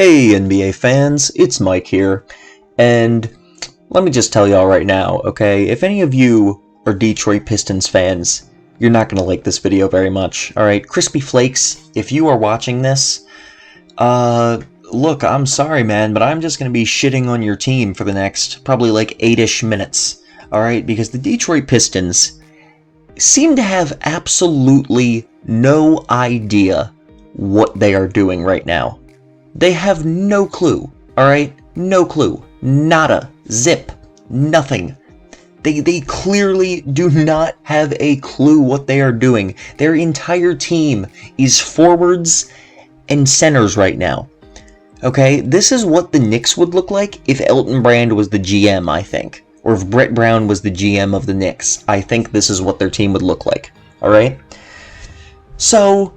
Hey NBA fans, it's Mike here, and let me just tell y'all right now, okay, if any of you are Detroit Pistons fans, you're not going to like this video very much, alright? Crispy Flakes, if you are watching this, look, I'm sorry man, but I'm just going to be shitting on your team for the next probably like 8-ish minutes, alright? Because the Detroit Pistons seem to have absolutely no idea what they are doing right now. They have no clue, alright? No clue. Nada. Zip. Nothing. They clearly do not have a clue what they are doing. Their entire team is forwards and centers right now. Okay? This is what the Knicks would look like if Elton Brand was the GM, I think. Or if Brett Brown was the GM of the Knicks. I think this is what their team would look like. Alright? So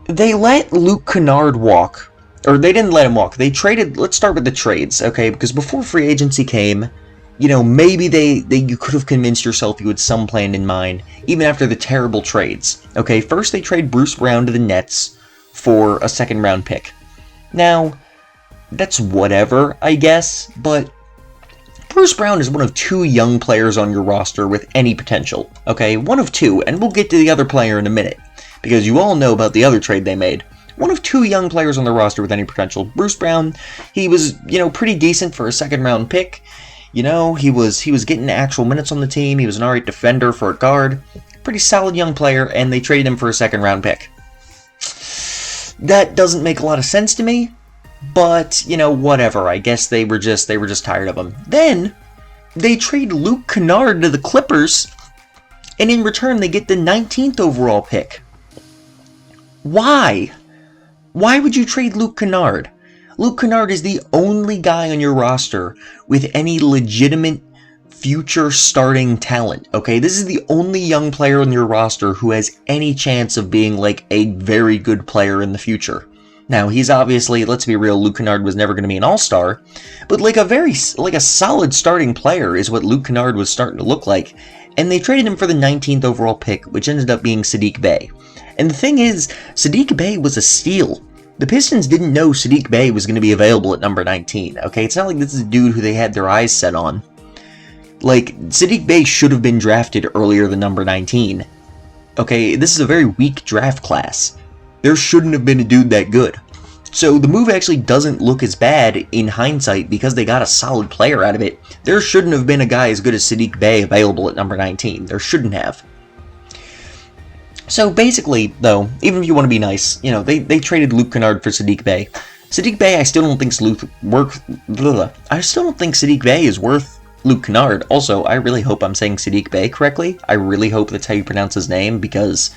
they let Luke Kennard walk, or they didn't let him walk. They traded. Let's start with the trades, okay? Because before free agency came, you know, maybe you could have convinced yourself you had some plan in mind, even after the terrible trades. Okay, first they trade Bruce Brown to the Nets for a second-round pick. Now, that's whatever, I guess, but Bruce Brown is one of two young players on your roster with any potential. Okay, one of two, and we'll get to the other player in a minute, because you all know about the other trade they made. One of two young players on the roster with any potential. Bruce Brown, he was, pretty decent for a second-round pick. He was getting actual minutes on the team. He was an alright defender for a guard. Pretty solid young player, and they traded him for a second-round pick. That doesn't make a lot of sense to me, but, whatever. I guess they were just tired of him. Then, they trade Luke Kennard to the Clippers, and in return, they get the 19th overall pick. Why? Why would you trade Luke Kennard? Luke Kennard is the only guy on your roster with any legitimate future starting talent, okay? This is the only young player on your roster who has any chance of being like a very good player in the future. Now, he's obviously, let's be real, Luke Kennard was never going to be an all-star, but like a solid starting player is what Luke Kennard was starting to look like, and they traded him for the 19th overall pick, which ended up being Saddiq Bey. And the thing is, Saddiq Bey was a steal. The Pistons didn't know Saddiq Bey was going to be available at number 19, okay? It's not like this is a dude who they had their eyes set on. Like, Saddiq Bey should have been drafted earlier than number 19. Okay, this is a very weak draft class. There shouldn't have been a dude that good. So the move actually doesn't look as bad in hindsight because they got a solid player out of it. There shouldn't have been a guy as good as Saddiq Bey available at number 19. There shouldn't have. So basically, though, even if you want to be nice, they traded Luke Kennard for Saddiq Bey. Saddiq Bey, I still don't think Saddiq Bey is worth Luke Kennard. Also, I really hope I'm saying Saddiq Bey correctly. I really hope that's how you pronounce his name, because,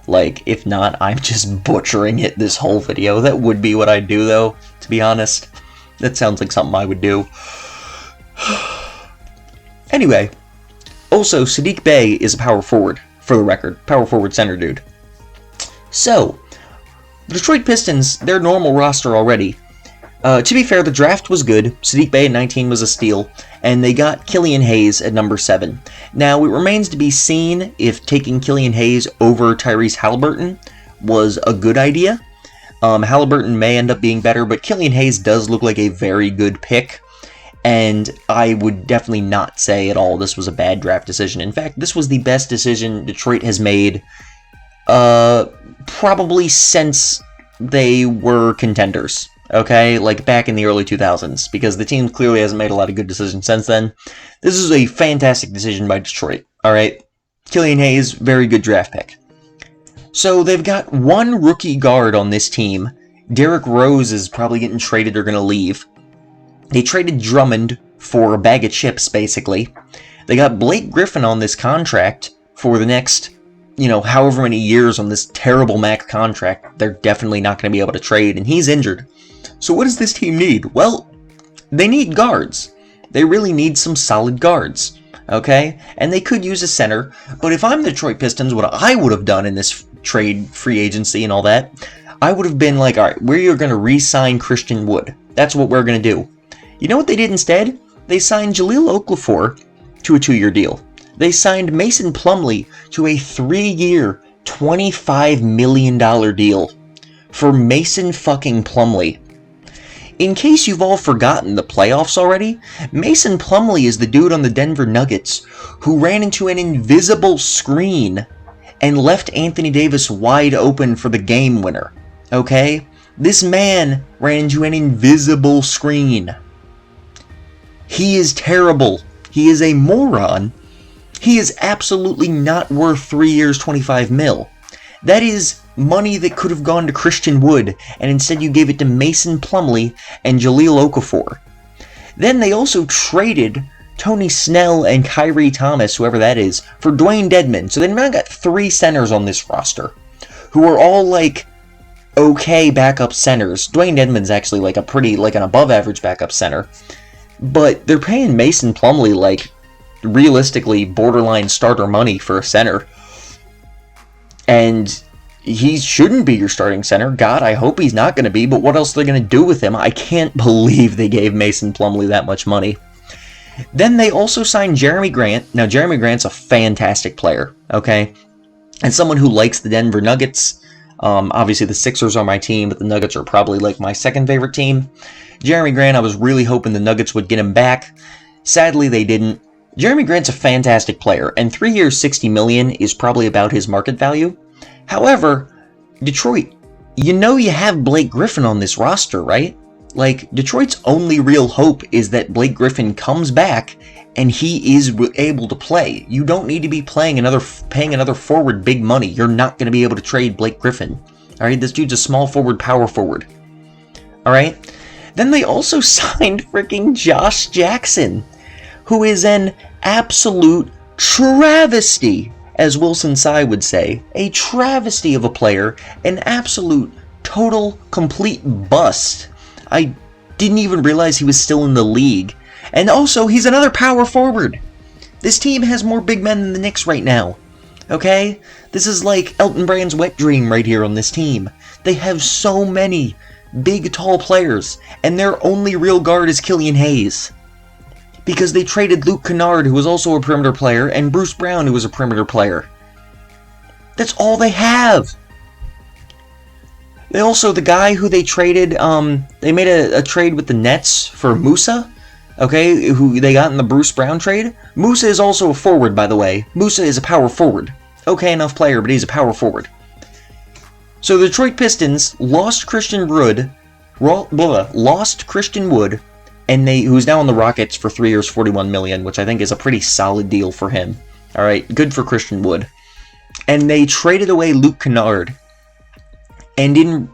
if not, I'm just butchering it this whole video. That would be what I'd do, though, to be honest. That sounds like something I would do. Anyway, also, Saddiq Bey is a power forward. For the record, power forward center dude. So, the Detroit Pistons, their normal roster already. To be fair, the draft was good. Saddiq Bey at 19 was a steal, and they got Killian Hayes at number 7. Now, it remains to be seen if taking Killian Hayes over Tyrese Halliburton was a good idea. Halliburton may end up being better, but Killian Hayes does look like a very good pick. And I would definitely not say at all this was a bad draft decision. In fact, this was the best decision Detroit has made probably since they were contenders, okay? Like back in the early 2000s, because the team clearly hasn't made a lot of good decisions since then. This is a fantastic decision by Detroit, alright? Killian Hayes, very good draft pick. So they've got one rookie guard on this team. Derrick Rose is probably getting traded or going to leave. They traded Drummond for a bag of chips, basically. They got Blake Griffin on this contract for the next, however many years on this terrible max contract. They're definitely not going to be able to trade, and he's injured. So what does this team need? Well, they need guards. They really need some solid guards, okay? And they could use a center, but if I'm the Detroit Pistons, what I would have done in this trade, free agency and all that, I would have been like, all right, we're going to re-sign Christian Wood. That's what we're going to do. You know what they did instead? They signed Jahlil Okafor to a 2-year deal. They signed Mason Plumlee to a 3-year, $25 million deal. for Mason fucking Plumlee. In case you've all forgotten the playoffs already, Mason Plumlee is the dude on the Denver Nuggets who ran into an invisible screen and left Anthony Davis wide open for the game winner. Okay? This man ran into an invisible screen. He is terrible. He is a moron. He is absolutely not worth 3 years, 25 mil. That is money that could have gone to Christian Wood, and instead you gave it to Mason Plumlee and Jahlil Okafor. Then they also traded Tony Snell and Kyrie Thomas, whoever that is, for Dwayne Dedmon. So they've now got 3 centers on this roster, who are all like okay backup centers. Dwayne Dedmon's actually like an above average backup center. But they're paying Mason Plumlee like realistically borderline starter money for a center. And he shouldn't be your starting center. God, I hope he's not going to be, but what else are they going to do with him? I can't believe they gave Mason Plumlee that much money. Then they also signed Jeremy Grant. Now, Jeremy Grant's a fantastic player, okay? And someone who likes the Denver Nuggets. Obviously, the Sixers are my team, but the Nuggets are probably like my second favorite team. Jeremy Grant, I was really hoping the Nuggets would get him back. Sadly, they didn't. Jeremy Grant's a fantastic player, and 3 years, $60 million is probably about his market value. However, Detroit, you know you have Blake Griffin on this roster, right? Like, Detroit's only real hope is that Blake Griffin comes back and he is able to play. You don't need to be paying another forward big money. You're not going to be able to trade Blake Griffin. All right, this dude's a small forward, power forward. All right? Then they also signed freaking Josh Jackson, who is an absolute travesty, as Wilson Tsai would say. A travesty of a player, an absolute, total, complete bust. I didn't even realize he was still in the league. And also, he's another power forward. This team has more big men than the Knicks right now. Okay? This is like Elton Brand's wet dream right here on this team. They have so many big, tall players, and their only real guard is Killian Hayes. Because they traded Luke Kennard, who was also a perimeter player, and Bruce Brown, who was a perimeter player. That's all they have. They also, the guy who they traded, they made a trade with the Nets for Musa, okay, who they got in the Bruce Brown trade. Musa is also a forward, by the way. Musa is a power forward. Okay enough player, but he's a power forward. So the Detroit Pistons lost Christian Wood, and who's now on the Rockets for 3 years, $41 million, which I think is a pretty solid deal for him. All right, good for Christian Wood. And they traded away Luke Kennard. And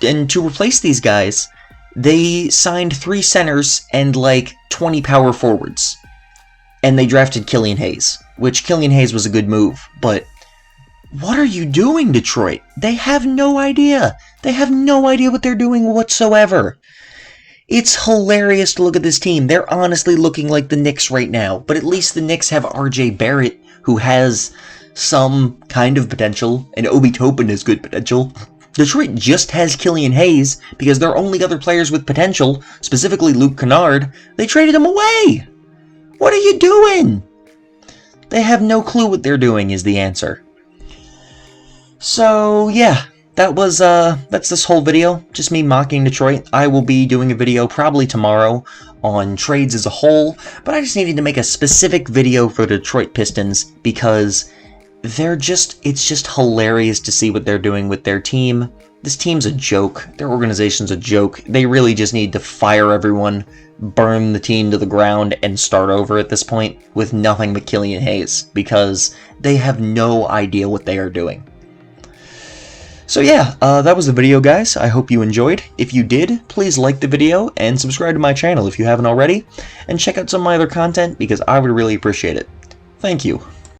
to replace these guys, they signed 3 centers and like 20 power forwards. And they drafted Killian Hayes, which Killian Hayes was a good move. But what are you doing, Detroit? They have no idea. They have no idea what they're doing whatsoever. It's hilarious to look at this team. They're honestly looking like the Knicks right now. But at least the Knicks have R.J. Barrett, who has some kind of potential, and Obi Toppin has good potential. Detroit just has Killian Hayes because their only other players with potential, specifically Luke Kennard, they traded him away. What are you doing? They have no clue what they're doing is the answer. So, yeah, that's this whole video, just me mocking Detroit. I will be doing a video probably tomorrow on trades as a whole, but I just needed to make a specific video for the Detroit Pistons because it's just hilarious to see what they're doing with their team. This team's a joke. Their organization's a joke. They really just need to fire everyone, burn the team to the ground, and start over at this point with nothing but Killian Hayes because they have no idea what they are doing. So yeah, that was the video, guys. I hope you enjoyed. If you did, please like the video and subscribe to my channel if you haven't already, and check out some of my other content because I would really appreciate it. Thank you.